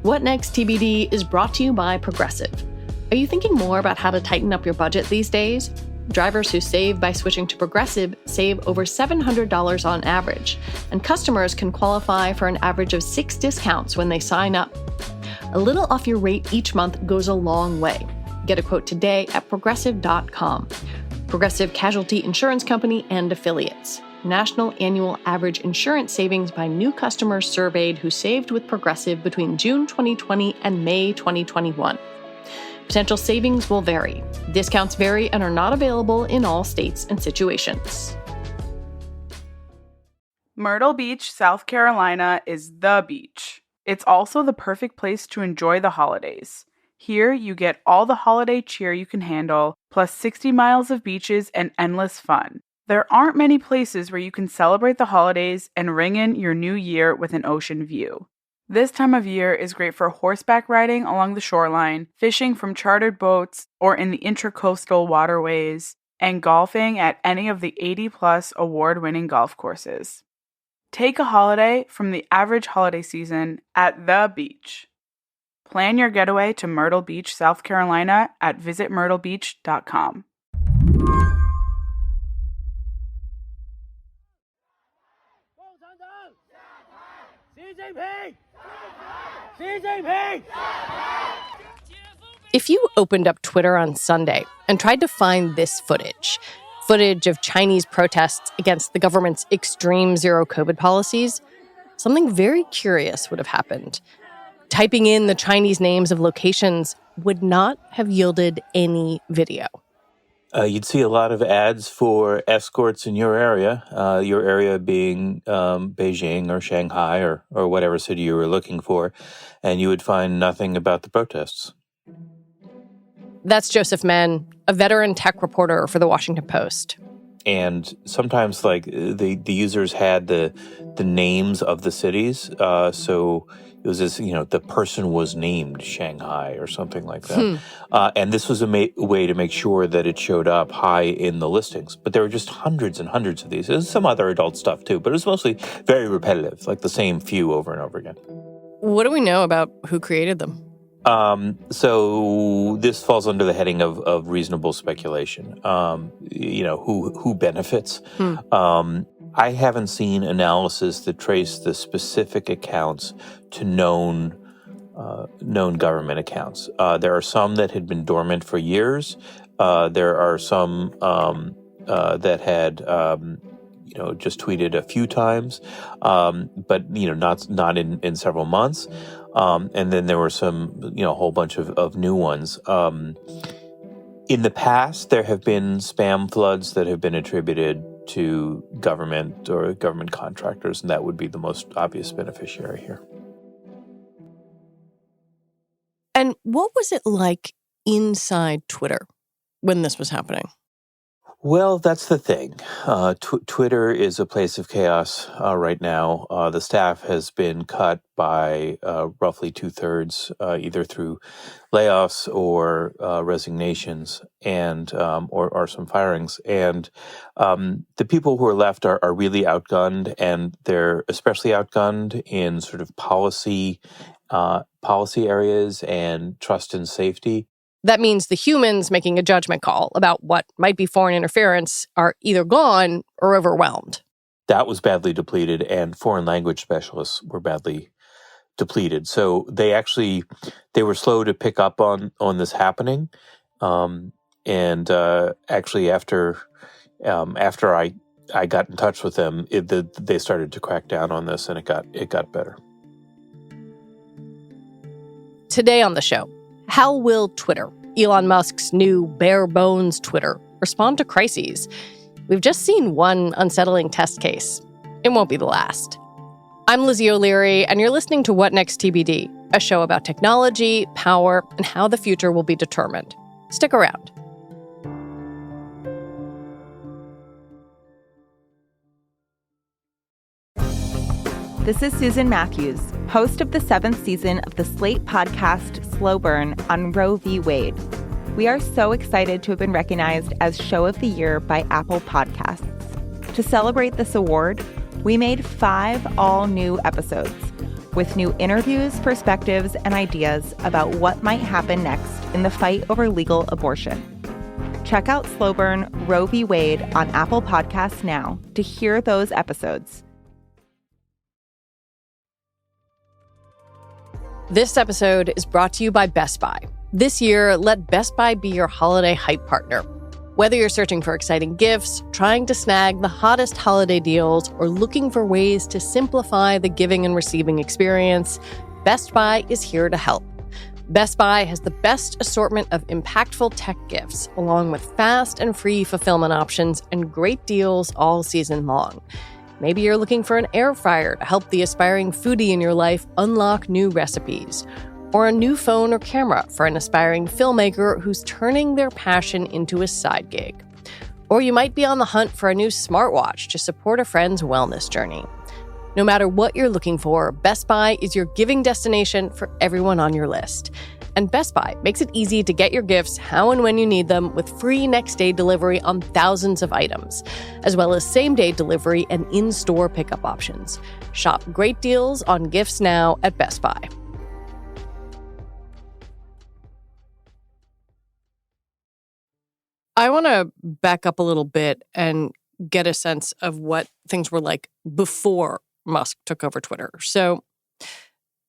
What Next TBD is brought to you by Progressive. Are you thinking more about how to tighten up your budget these days? Drivers who save by switching to Progressive save over $700 on average, and customers can qualify for an average of 6 discounts when they sign up. A little off your rate each month goes a long way. Get a quote today at Progressive.com. Progressive Casualty Insurance Company and Affiliates. National annual average insurance savings by new customers surveyed who saved with Progressive between June 2020 and May 2021. Potential savings will vary. Discounts vary and are not available in all states and situations. Myrtle Beach, South Carolina is the beach. It's also the perfect place to enjoy the holidays. Here, you get all the holiday cheer you can handle, plus 60 miles of beaches and endless fun. There aren't many places where you can celebrate the holidays and ring in your new year with an ocean view. This time of year is great for horseback riding along the shoreline, fishing from chartered boats or in the intracoastal waterways, and golfing at any of the 80-plus award-winning golf courses. Take a holiday from the average holiday season at the beach. Plan your getaway to Myrtle Beach, South Carolina at visitmyrtlebeach.com. If you opened up Twitter on Sunday and tried to find this footage of Chinese protests against the government's extreme zero COVID policies, something very curious would have happened. Typing in the Chinese names of locations would not have yielded any video. You'd see a lot of ads for escorts in your area being Beijing or Shanghai or whatever city you were looking for, and you would find nothing about the protests. That's Joseph Menn, a veteran tech reporter for The Washington Post. And sometimes, the users had the names of the cities, so it was this, the person was named Shanghai or something like that. And this was a way to make sure that it showed up high in the listings. But there were just hundreds and hundreds of these. There's some other adult stuff too, but it was mostly very repetitive, like the same few over and over again. What do we know about who created them? So this falls under the heading of reasonable speculation. Who benefits? I haven't seen analysis that trace the specific accounts to known government accounts. There are some that had been dormant for years. There are some that had just tweeted a few times, but not in several months. And then there were some, a whole bunch of new ones. In the past, there have been spam floods that have been attributed to government or government contractors, and that would be the most obvious beneficiary here. And what was it like inside Twitter when this was happening? Well, that's the thing. Twitter is a place of chaos right now. The staff has been cut by roughly 2/3, either through layoffs or resignations and or some firings. And the people who are left are really outgunned, and they're especially outgunned in sort of policy areas and trust and safety. That means the humans making a judgment call about what might be foreign interference are either gone or overwhelmed. That was badly depleted, and foreign language specialists were badly depleted. So they were slow to pick up on this happening. Actually, after I got in touch with them, they started to crack down on this, and it got better. Today on the show, how will Twitter, Elon Musk's new bare bones Twitter, respond to crises? We've just seen one unsettling test case. It won't be the last. I'm Lizzie O'Leary, and you're listening to What Next TBD, a show about technology, power, and how the future will be determined. Stick around. This is Susan Matthews, host of the 7th season of the Slate podcast Slow Burn on Roe v. Wade. We are so excited to have been recognized as Show of the Year by Apple Podcasts. To celebrate this award, we made 5 all-new episodes. with new interviews, perspectives, and ideas about what might happen next in the fight over legal abortion. Check out Slow Burn Roe v. Wade on Apple Podcasts now to hear those episodes. This episode is brought to you by Best Buy. This year, let Best Buy be your holiday hype partner. Whether you're searching for exciting gifts, trying to snag the hottest holiday deals, or looking for ways to simplify the giving and receiving experience, Best Buy is here to help. Best Buy has the best assortment of impactful tech gifts, along with fast and free fulfillment options and great deals all season long. Maybe you're looking for an air fryer to help the aspiring foodie in your life unlock new recipes, or a new phone or camera for an aspiring filmmaker who's turning their passion into a side gig. Or you might be on the hunt for a new smartwatch to support a friend's wellness journey. No matter what you're looking for, Best Buy is your giving destination for everyone on your list. And Best Buy makes it easy to get your gifts how and when you need them with free next-day delivery on thousands of items, as well as same-day delivery and in-store pickup options. Shop great deals on gifts now at Best Buy. I want to back up a little bit and get a sense of what things were like before Musk took over Twitter. So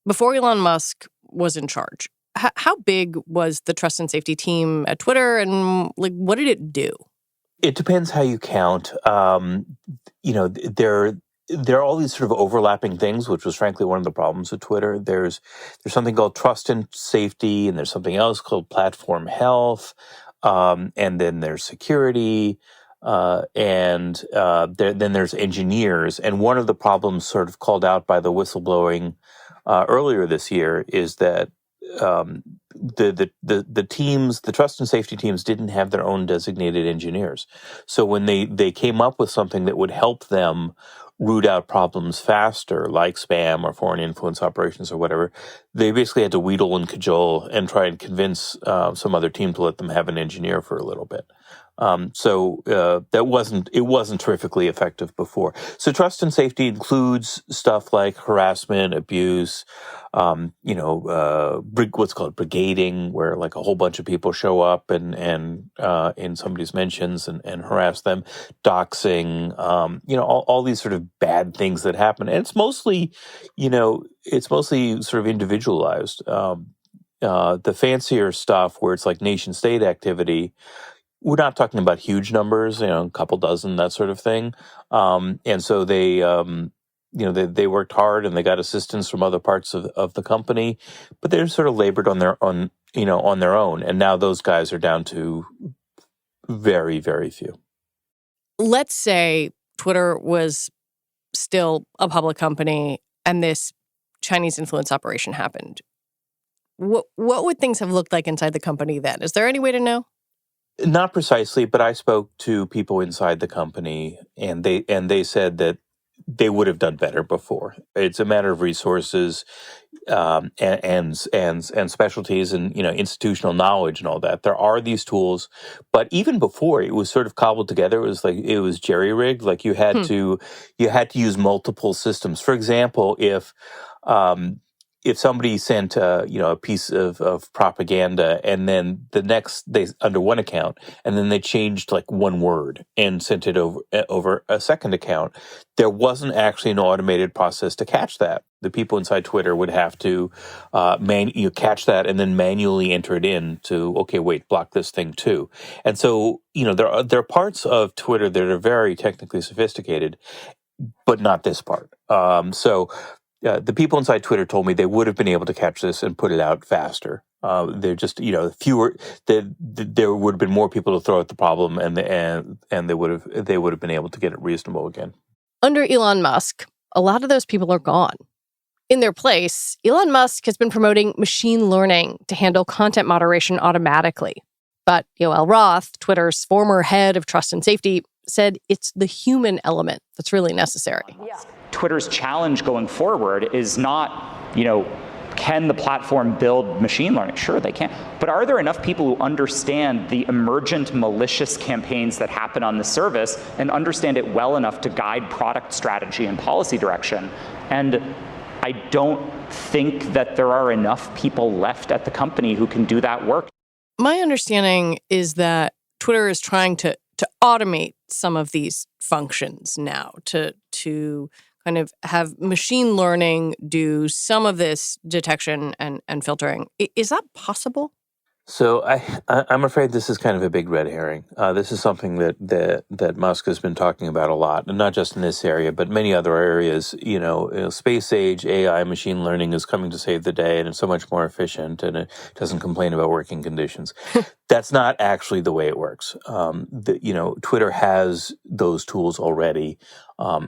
before Elon Musk was in charge, how big was the trust and safety team at Twitter, and what did it do? It depends how you count. There are all these sort of overlapping things, which was frankly one of the problems with Twitter. There's something called trust and safety, and there's something else called platform health, and then there's security. Then there's engineers. And one of the problems sort of called out by the whistleblowing earlier this year is that the teams, the trust and safety teams, didn't have their own designated engineers. So when they came up with something that would help them root out problems faster, like spam or foreign influence operations or whatever, they basically had to wheedle and cajole and try and convince some other team to let them have an engineer for a little bit. It wasn't terrifically effective before. So trust and safety includes stuff like harassment, abuse, what's called brigading, where like a whole bunch of people show up and in somebody's mentions and harass them, doxing, all these sort of bad things that happen. And it's mostly sort of individualized. The fancier stuff where it's like nation state activity, we're not talking about huge numbers, a couple dozen, that sort of thing. And so they worked hard and they got assistance from other parts of the company, but they're sort of labored on their own. And now those guys are down to very, very few. Let's say Twitter was still a public company and this Chinese influence operation happened. What would things have looked like inside the company then? Is there any way to know? Not precisely, but I spoke to people inside the company, and they said that they would have done better before. It's a matter of resources, and specialties, and institutional knowledge and all that. There are these tools, but even before, it was sort of cobbled together. It was jerry rigged. Like you had to use multiple systems. For example, if somebody sent a piece of propaganda, and then they under one account, and then they changed like one word and sent it over a second account, there wasn't actually an automated process to catch that. The people inside Twitter would have to catch that and then manually enter it in to, okay, wait, block this thing too. And so there are parts of Twitter that are very technically sophisticated, but not this part. The people inside Twitter told me they would have been able to catch this and put it out faster. They're just, fewer. There would have been more people to throw at the problem, and they would have been able to get it reasonable again. Under Elon Musk, a lot of those people are gone. In their place, Elon Musk has been promoting machine learning to handle content moderation automatically. But Yoel Roth, Twitter's former head of trust and safety, said it's the human element that's really necessary. Yeah. Twitter's challenge going forward is not, can the platform build machine learning? Sure, they can. But are there enough people who understand the emergent malicious campaigns that happen on the service and understand it well enough to guide product strategy and policy direction? And I don't think that there are enough people left at the company who can do that work. My understanding is that Twitter is trying to automate some of these functions now, to kind of have machine learning do some of this detection and filtering. Is that possible? So I'm afraid this is kind of a big red herring. This is something that Musk has been talking about a lot, and not just in this area, but many other areas. Space age AI, machine learning is coming to save the day, and it's so much more efficient, and it doesn't complain about working conditions. That's not actually the way it works. Twitter has those tools already.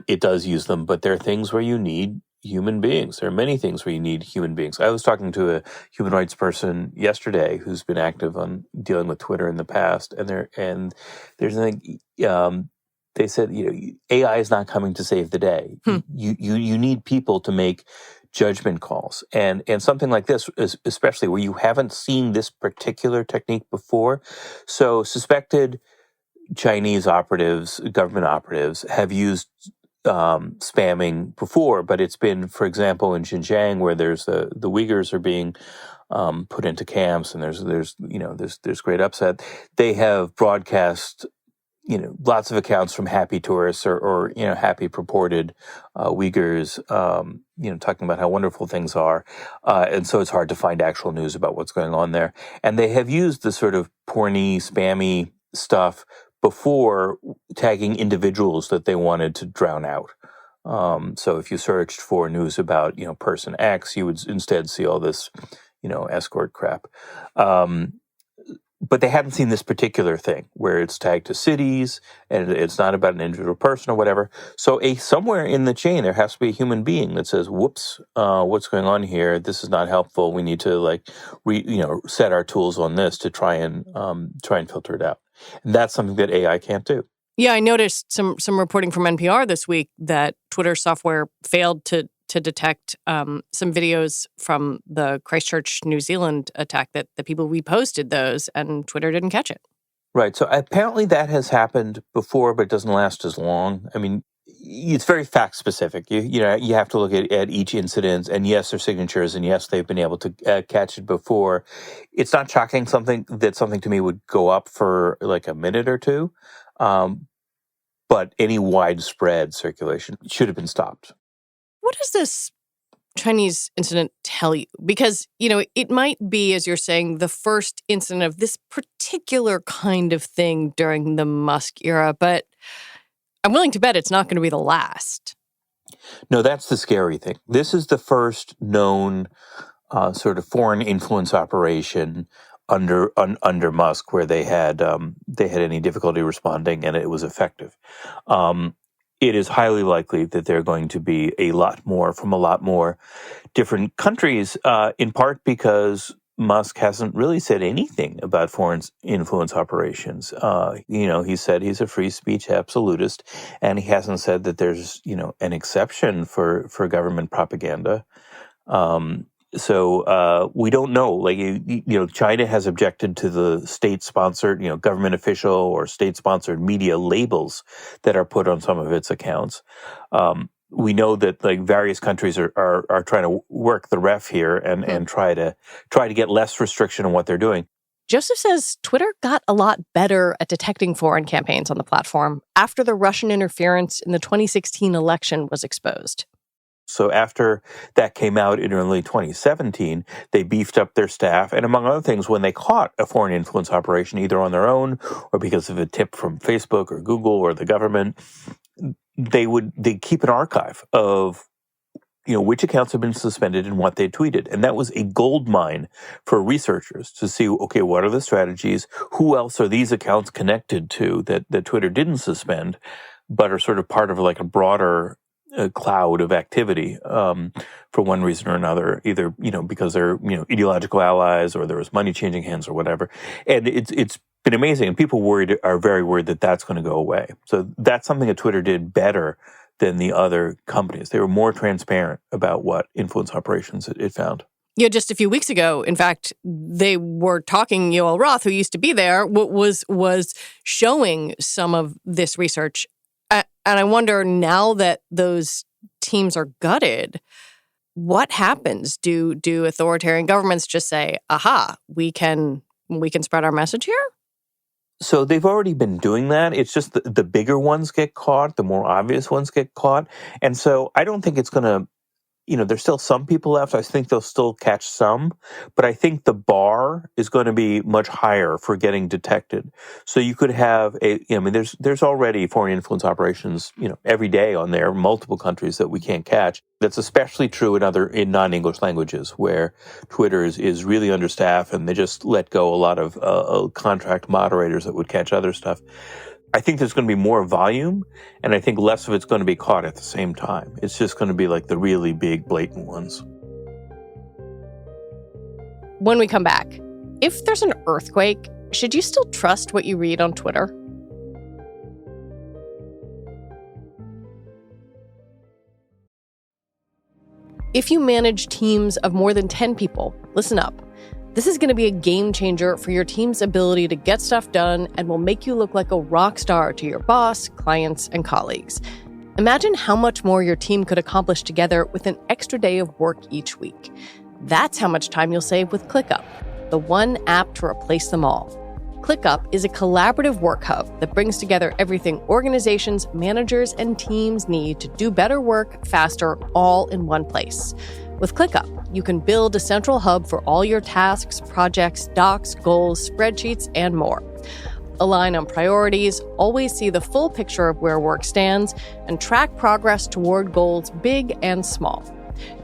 It does use them, but there are things where you need human beings. There are many things where you need human beings. I was talking to a human rights person yesterday who's been active on dealing with Twitter in the past, and there's something. They said, AI is not coming to save the day. You need people to make judgment calls, and something like this, especially where you haven't seen this particular technique before. So suspected Chinese operatives, government operatives, have used spamming before, but it's been, for example, in Xinjiang, where there's the Uyghurs are being put into camps, and there's great upset. They have broadcast, lots of accounts from happy tourists or happy purported Uyghurs, talking about how wonderful things are, and so it's hard to find actual news about what's going on there. And they have used the sort of porny, spammy stuff before, tagging individuals that they wanted to drown out. So if you searched for news about, person X, you would instead see all this, escort crap. But they hadn't seen this particular thing where it's tagged to cities and it's not about an individual person or whatever. So somewhere in the chain, there has to be a human being that says, whoops, what's going on here? This is not helpful. We need to set our tools on this to try and filter it out. And that's something that AI can't do. Yeah, I noticed some reporting from NPR this week that Twitter software failed to detect some videos from the Christchurch, New Zealand attack, that the people reposted those and Twitter didn't catch it. Right. So apparently that has happened before, but it doesn't last as long. I mean, it's very fact specific. You have to look at each incident, and yes, their signatures, and yes, they've been able to catch it before. It's not shocking something to me would go up for like a minute or two, but any widespread circulation should have been stopped. What does this Chinese incident tell you? Because, it might be, as you're saying, the first incident of this particular kind of thing during the Musk era, but I'm willing to bet it's not going to be the last. No, that's the scary thing. This is the first known sort of foreign influence operation under Musk where they had any difficulty responding, and it was effective. It is highly likely that there are going to be a lot more from a lot more different countries, in part because Musk hasn't really said anything about foreign influence operations. He said he's a free speech absolutist, and he hasn't said that there's, an exception for government propaganda. So we don't know. China has objected to the state-sponsored, government official or state-sponsored media labels that are put on some of its accounts. We know that various countries are trying to work the ref here and try to get less restriction on what they're doing. Joseph says Twitter got a lot better at detecting foreign campaigns on the platform after the Russian interference in the 2016 election was exposed. So after that came out in early 2017, they beefed up their staff. And among other things, when they caught a foreign influence operation, either on their own or because of a tip from Facebook or Google or the government, they'd keep an archive of which accounts have been suspended and what they tweeted. And that was a gold mine for researchers to see, okay, what are the strategies? Who else are these accounts connected to that Twitter didn't suspend, but are sort of part of a broader cloud of activity for one reason or another, either, because they're, ideological allies or there was money changing hands or whatever. And it's been amazing. And people are very worried that that's going to go away. So that's something that Twitter did better than the other companies. They were more transparent about what influence operations it found. Yeah, just a few weeks ago, in fact, they were talking, Yoel Roth, who used to be there, was showing some of this research. And I wonder, now that those teams are gutted, what happens? Do authoritarian governments just say, aha, we can spread our message here? So they've already been doing that. It's just the bigger ones get caught, the more obvious ones get caught. And so I don't think it's going to, there's still some people left. I think they'll still catch some, but I think the bar is going to be much higher for getting detected. So you could have there's already foreign influence operations, every day on there, multiple countries that we can't catch. That's especially true in non-English languages where Twitter is really understaffed and they just let go a lot of contract moderators that would catch other stuff. I think there's going to be more volume, and I think less of it's going to be caught at the same time. It's just going to be like the really big, blatant ones. When we come back, if there's an earthquake, should you still trust what you read on Twitter? If you manage teams of more than 10 people, listen up. This is going to be a game changer for your team's ability to get stuff done and will make you look like a rock star to your boss, clients, and colleagues. Imagine how much more your team could accomplish together with an extra day of work each week. That's how much time you'll save with ClickUp, the one app to replace them all. ClickUp is a collaborative work hub that brings together everything organizations, managers, and teams need to do better work faster, all in one place. With ClickUp, you can build a central hub for all your tasks, projects, docs, goals, spreadsheets, and more. Align on priorities, always see the full picture of where work stands, and track progress toward goals big and small.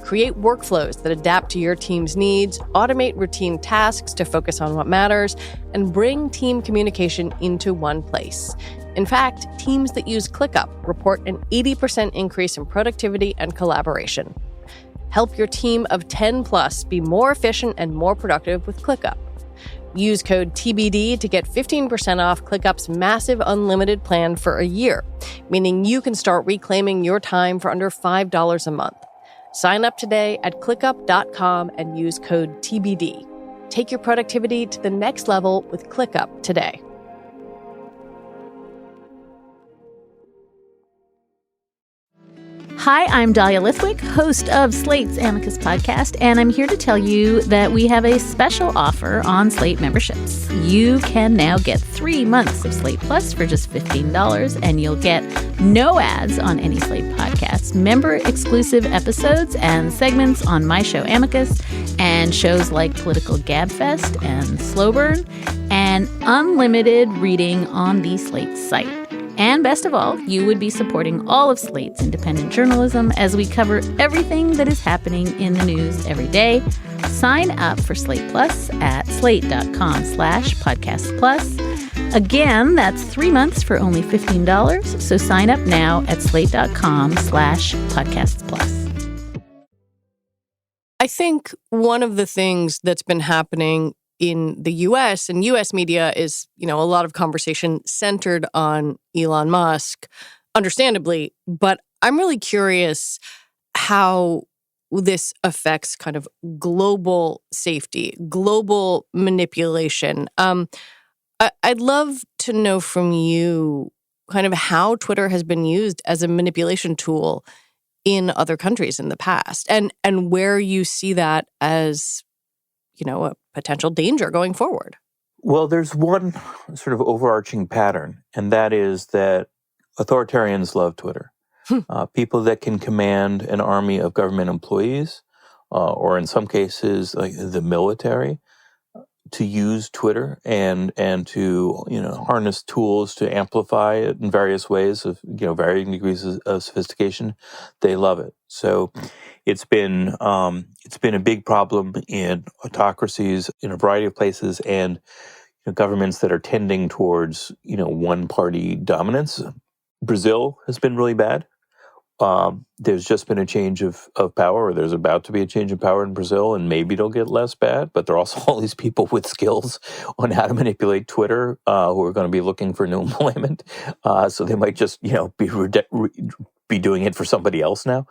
Create workflows that adapt to your team's needs, automate routine tasks to focus on what matters, and bring team communication into one place. In fact, teams that use ClickUp report an 80% increase in productivity and collaboration. Help your team of 10 plus be more efficient and more productive with ClickUp. Use code TBD to get 15% off ClickUp's massive unlimited plan for a year, meaning you can start reclaiming your time for under $5 a month. Sign up today at clickup.com and use code TBD. Take your productivity to the next level with ClickUp today. Hi, I'm Dahlia Lithwick, host of Slate's Amicus podcast, and I'm here to tell you that we have a special offer on Slate memberships. You can now get 3 months of Slate Plus for just $15, and you'll get no ads on any Slate podcasts, member-exclusive episodes and segments on my show Amicus, and shows like Political Gabfest and Slow Burn, and unlimited reading on the Slate site. And best of all, you would be supporting all of Slate's independent journalism as we cover everything that is happening in the news every day. Sign up for Slate Plus at slate.com/podcast plus. Again, that's 3 months for only $15. So sign up now at slate.com/podcasts plus. I think one of the things that's been happening in the U.S. and U.S. media is, a lot of conversation centered on Elon Musk, understandably. But I'm really curious how this affects kind of global safety, global manipulation. I'd love to know from you kind of how Twitter has been used as a manipulation tool in other countries in the past, and where you see that as a potential danger going forward. Well, there's one sort of overarching pattern, and that is that authoritarians love Twitter. People that can command an army of government employees, or in some cases, like the military, to use Twitter and to harness tools to amplify it in various ways of varying degrees of sophistication, they love it. So it's been a big problem in autocracies in a variety of places, and governments that are tending towards one party dominance. Brazil has been really bad. There's just been a change of power, or there's about to be a change of power in Brazil, and maybe it'll get less bad. But there are also all these people with skills on how to manipulate Twitter who are going to be looking for new employment. So they might just, be doing it for somebody else now.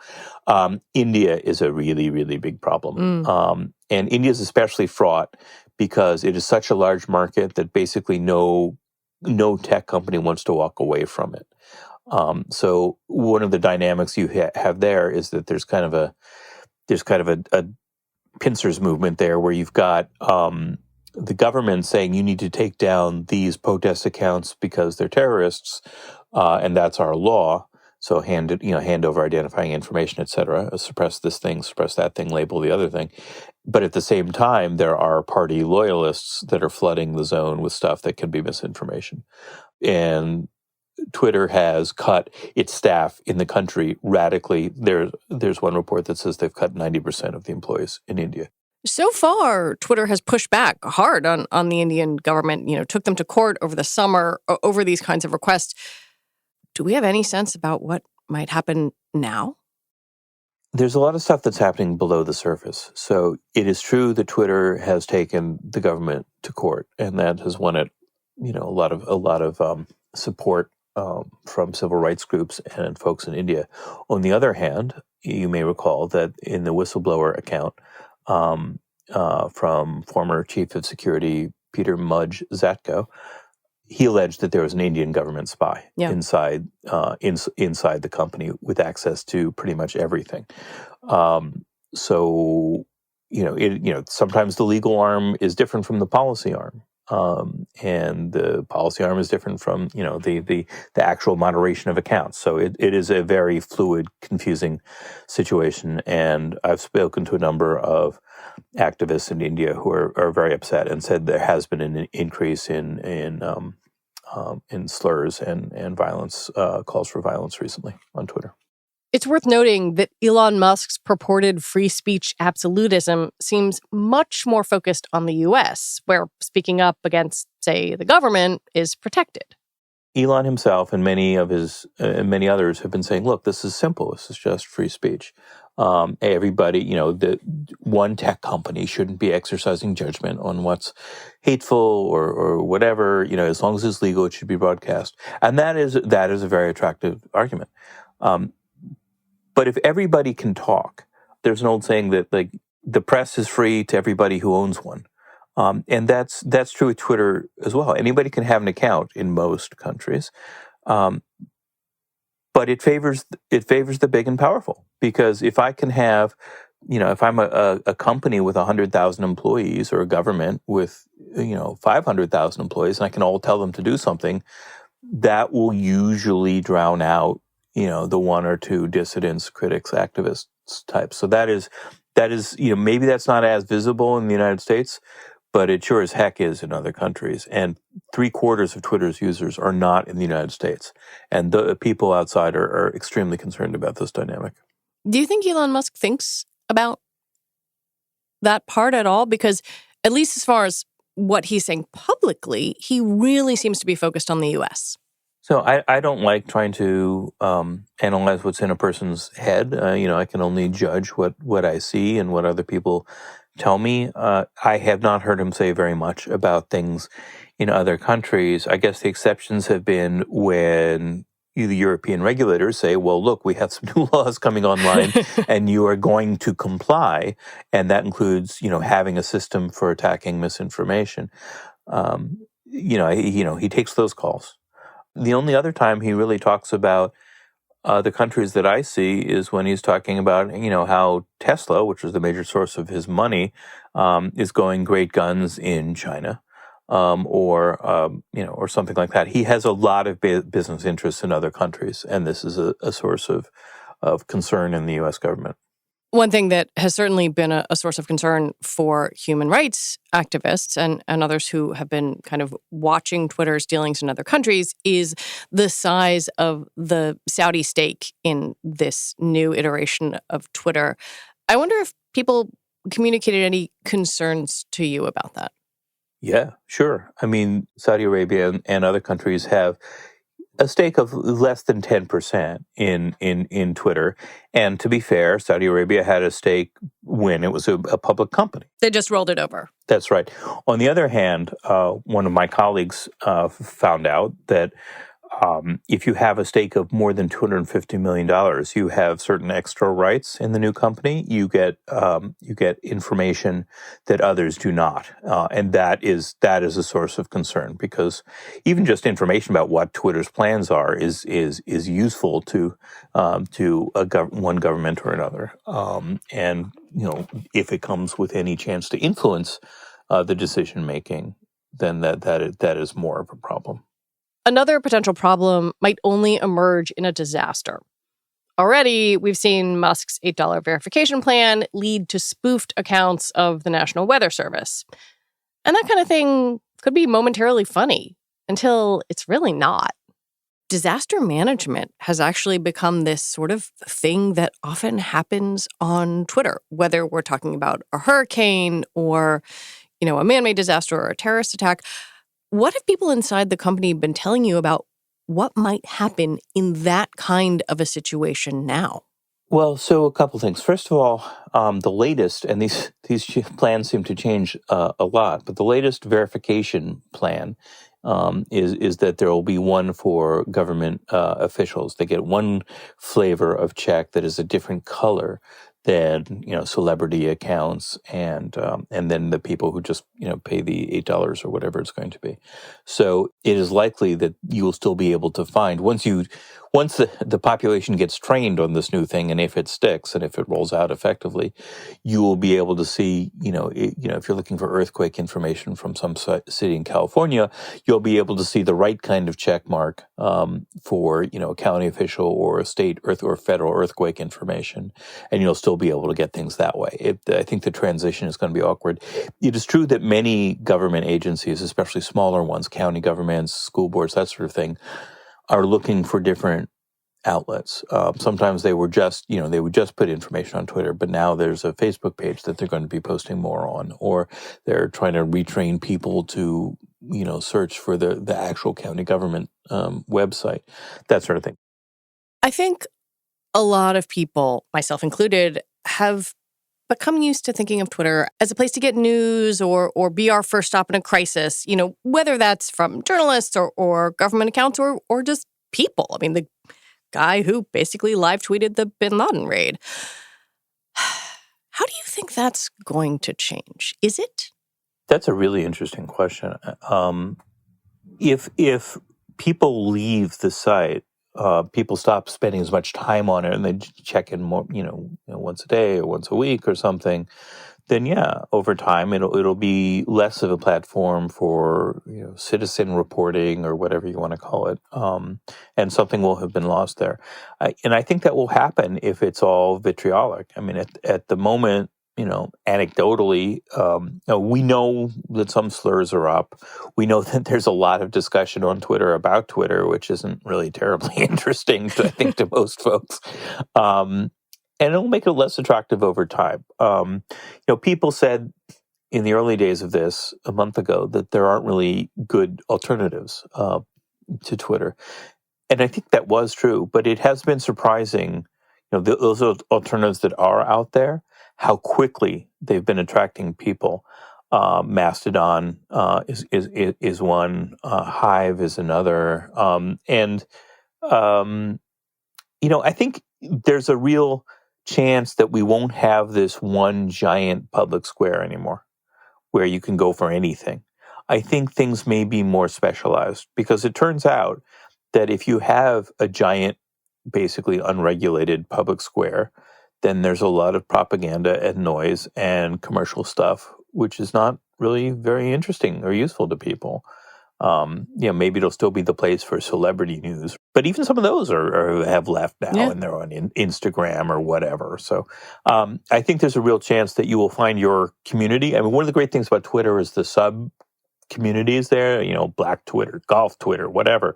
India is a really, really big problem. And India is especially fraught because it is such a large market that basically no tech company wants to walk away from it. So one of the dynamics you have there is that there's kind of there's kind of a pincers movement there where you've got the government saying you need to take down these protest accounts because they're terrorists, and that's our law. So hand over identifying information, et cetera, suppress this thing, suppress that thing, label the other thing. But at the same time, there are party loyalists that are flooding the zone with stuff that can be misinformation. And Twitter has cut its staff in the country radically. There's one report that says they've cut 90% of the employees in India. So far, Twitter has pushed back hard on the Indian government, took them to court over the summer over these kinds of requests. Do we have any sense about what might happen now? There's a lot of stuff that's happening below the surface. So it is true that Twitter has taken the government to court, and that has won it, a lot of support from civil rights groups and folks in India. On the other hand, you may recall that in the whistleblower account from former Chief of Security Peter Mudge Zatko, he alleged that there was an Indian government spy inside the company with access to pretty much everything. So sometimes the legal arm is different from the policy arm, and the policy arm is different from the actual moderation of accounts. So it is a very fluid, confusing situation. And I've spoken to a number of activists in India who are very upset and said there has been an increase in slurs and violence, calls for violence recently on Twitter. It's worth noting that Elon Musk's purported free speech absolutism seems much more focused on the U.S., where speaking up against, say, the government is protected. Elon himself and many others have been saying, look, this is simple. This is just free speech. Everybody, the one tech company shouldn't be exercising judgment on what's hateful or whatever. As long as it's legal, it should be broadcast. And that is a very attractive argument. But if everybody can talk, there's an old saying that the press is free to everybody who owns one. And that's true with Twitter as well. Anybody can have an account in most countries. But it favors the big and powerful, because if I can have, if I'm a company with 100,000 employees or a government with 500,000 employees, and I can all tell them to do something, that will usually drown out the one or two dissidents, critics, activists types. So that is maybe that's not as visible in the United States, but it sure as heck is in other countries. And 3/4 of Twitter's users are not in the United States. And the people outside are extremely concerned about this dynamic. Do you think Elon Musk thinks about that part at all? Because at least as far as what he's saying publicly, he really seems to be focused on the U.S. So I don't like trying to analyze what's in a person's head. I can only judge what I see and what other people tell me. I have not heard him say very much about things in other countries. I guess the exceptions have been when the European regulators say, well, look, we have some new laws coming online and you are going to comply. And that includes, having a system for attacking misinformation. He takes those calls. The only other time he really talks about the countries that I see is when he's talking about, how Tesla, which is the major source of his money, is going great guns in China, or something like that. He has a lot of business interests in other countries, and this is a source of concern in the U.S. government. One thing that has certainly been a source of concern for human rights activists and others who have been kind of watching Twitter's dealings in other countries is the size of the Saudi stake in this new iteration of Twitter. I wonder if people communicated any concerns to you about that. Yeah, sure. I mean, Saudi Arabia and other countries have a stake of less than 10% in Twitter. And to be fair, Saudi Arabia had a stake when it was a public company. They just rolled it over. That's right. On the other hand, one of my colleagues found out that If you have a stake of more than $250 million, you have certain extra rights in the new company. You get information that others do not, and that is a source of concern, because even just information about what Twitter's plans are is useful to one government or another, and if it comes with any chance to influence the decision making, then that is more of a problem. Another potential problem might only emerge in a disaster. Already, we've seen Musk's $8 verification plan lead to spoofed accounts of the National Weather Service. And that kind of thing could be momentarily funny until it's really not. Disaster management has actually become this sort of thing that often happens on Twitter, whether we're talking about a hurricane or, a man-made disaster or a terrorist attack. What have people inside the company been telling you about what might happen in that kind of a situation now? Well, so a couple things. First of all, the latest, and these plans seem to change a lot, but the latest verification plan is that there will be one for government officials. They get one flavor of check that is a different color than celebrity accounts, and then the people who just pay the $8 or whatever it's going to be. So it is likely that you will still be able to find once the population gets trained on this new thing, and if it sticks and if it rolls out effectively, you will be able to see if you're looking for earthquake information from some city in California, you'll be able to see the right kind of check mark for a county official or a state or federal earthquake information, and you'll still be able to get things that way. I think the transition is going to be awkward. It is true that many government agencies, especially smaller ones, county governments, school boards, that sort of thing, are looking for different outlets. Sometimes they would just put information on Twitter, but now there's a Facebook page that they're going to be posting more on, or they're trying to retrain people to search for the actual county government website, that sort of thing. I think a lot of people, myself included, have become used to thinking of Twitter as a place to get news or be our first stop in a crisis, whether that's from journalists or government accounts or just people. I mean, the guy who basically live tweeted the Bin Laden raid. How do you think that's going to change? Is it? That's a really interesting question. If people leave the site, people stop spending as much time on it, and they check in more, once a day or once a week or something, then yeah, over time it'll be less of a platform for citizen reporting or whatever you want to call it, and something will have been lost there. And I think that will happen if it's all vitriolic. I mean, at the moment, anecdotally, we know that some slurs are up. We know that there's a lot of discussion on Twitter about Twitter, which isn't really terribly interesting, I think, to most folks. And it'll make it less attractive over time. People said in the early days of this a month ago that there aren't really good alternatives to Twitter. And I think that was true, but it has been surprising, those alternatives that are out there, how quickly they've been attracting people. Mastodon is one, Hive is another. I think there's a real chance that we won't have this one giant public square anymore where you can go for anything. I think things may be more specialized, because it turns out that if you have a giant, basically unregulated public square, then there's a lot of propaganda and noise and commercial stuff, which is not really very interesting or useful to people. Maybe it'll still be the place for celebrity news, but even some of those have left now, and they're on Instagram or whatever. So I think there's a real chance that you will find your community. I mean, one of the great things about Twitter is the sub communities there, Black Twitter, Golf Twitter, whatever.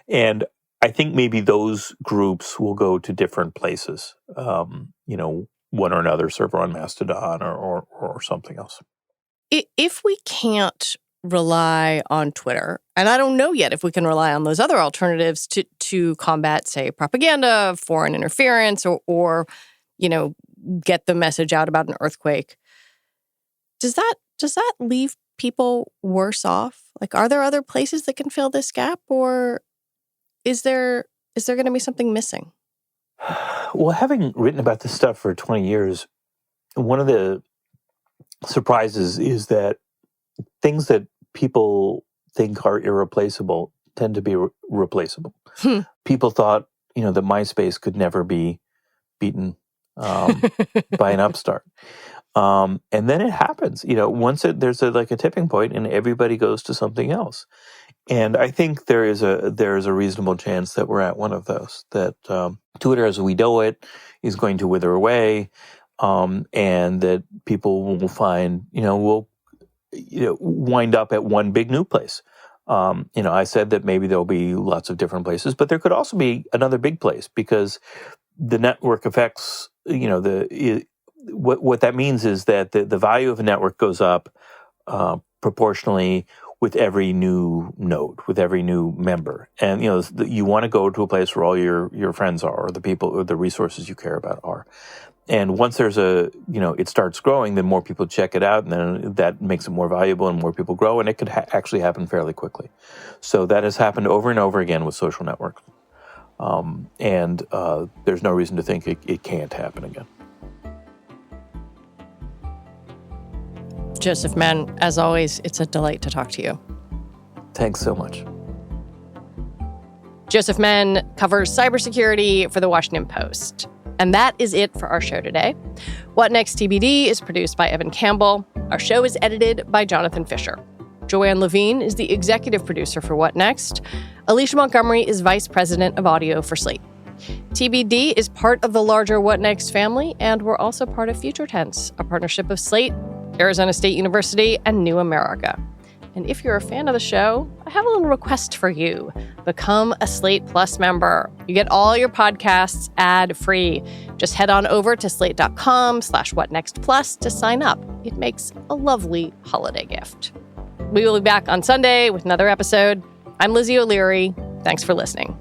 And I think maybe those groups will go to different places, one or another server on Mastodon or something else. If we can't rely on Twitter, and I don't know yet if we can rely on those other alternatives to combat, say, propaganda, foreign interference, or get the message out about an earthquake, does that leave people worse off? Like, are there other places that can fill this gap, or is there going to be something missing? Well, having written about this stuff for 20 years, one of the surprises is that things that people think are irreplaceable tend to be replaceable. People thought, that MySpace could never be beaten by an upstart. And then it happens, once there's a tipping point and everybody goes to something else. And I think there is a reasonable chance that we're at one of those, that Twitter as we know it is going to wither away, and that people will find, will wind up at one big new place. I said that maybe there'll be lots of different places, but there could also be another big place, because the network effects, what that means is that the value of a network goes up proportionally with every new node, with every new member. And, you want to go to a place where all your friends are, or the people, or the resources you care about are. And once there's it starts growing, then more people check it out, and then that makes it more valuable, and more people grow, and it could actually happen fairly quickly. So that has happened over and over again with social networks. And there's no reason to think it can't happen again. Joseph Menn, as always, it's a delight to talk to you. Thanks so much. Joseph Menn covers cybersecurity for The Washington Post. And that is it for our show today. What Next TBD is produced by Evan Campbell. Our show is edited by Jonathan Fisher. Joanne Levine is the executive producer for What Next. Alicia Montgomery is vice president of audio for Slate. TBD is part of the larger What Next family, and we're also part of Future Tense, a partnership of Slate, Arizona State University, and New America. And if you're a fan of the show, I have a little request for you. Become a Slate Plus member. You get all your podcasts ad-free. Just head on over to slate.com/whatnextplus to sign up. It makes a lovely holiday gift. We will be back on Sunday with another episode. I'm Lizzie O'Leary. Thanks for listening.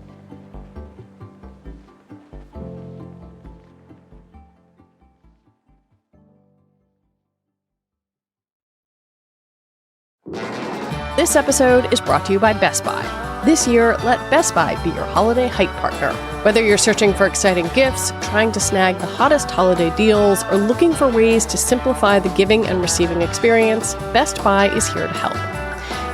This episode is brought to you by Best Buy. This year, let Best Buy be your holiday hype partner. Whether you're searching for exciting gifts, trying to snag the hottest holiday deals, or looking for ways to simplify the giving and receiving experience, Best Buy is here to help.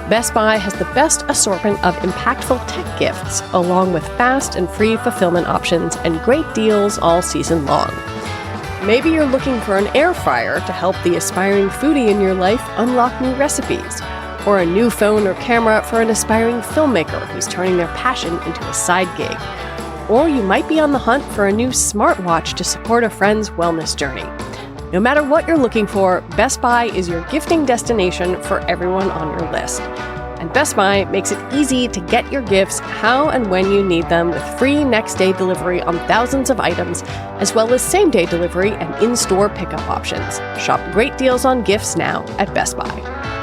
Best Buy has the best assortment of impactful tech gifts, along with fast and free fulfillment options and great deals all season long. Maybe you're looking for an air fryer to help the aspiring foodie in your life unlock new recipes, or a new phone or camera for an aspiring filmmaker who's turning their passion into a side gig. Or you might be on the hunt for a new smartwatch to support a friend's wellness journey. No matter what you're looking for, Best Buy is your gifting destination for everyone on your list. And Best Buy makes it easy to get your gifts how and when you need them, with free next-day delivery on thousands of items, as well as same-day delivery and in-store pickup options. Shop great deals on gifts now at Best Buy.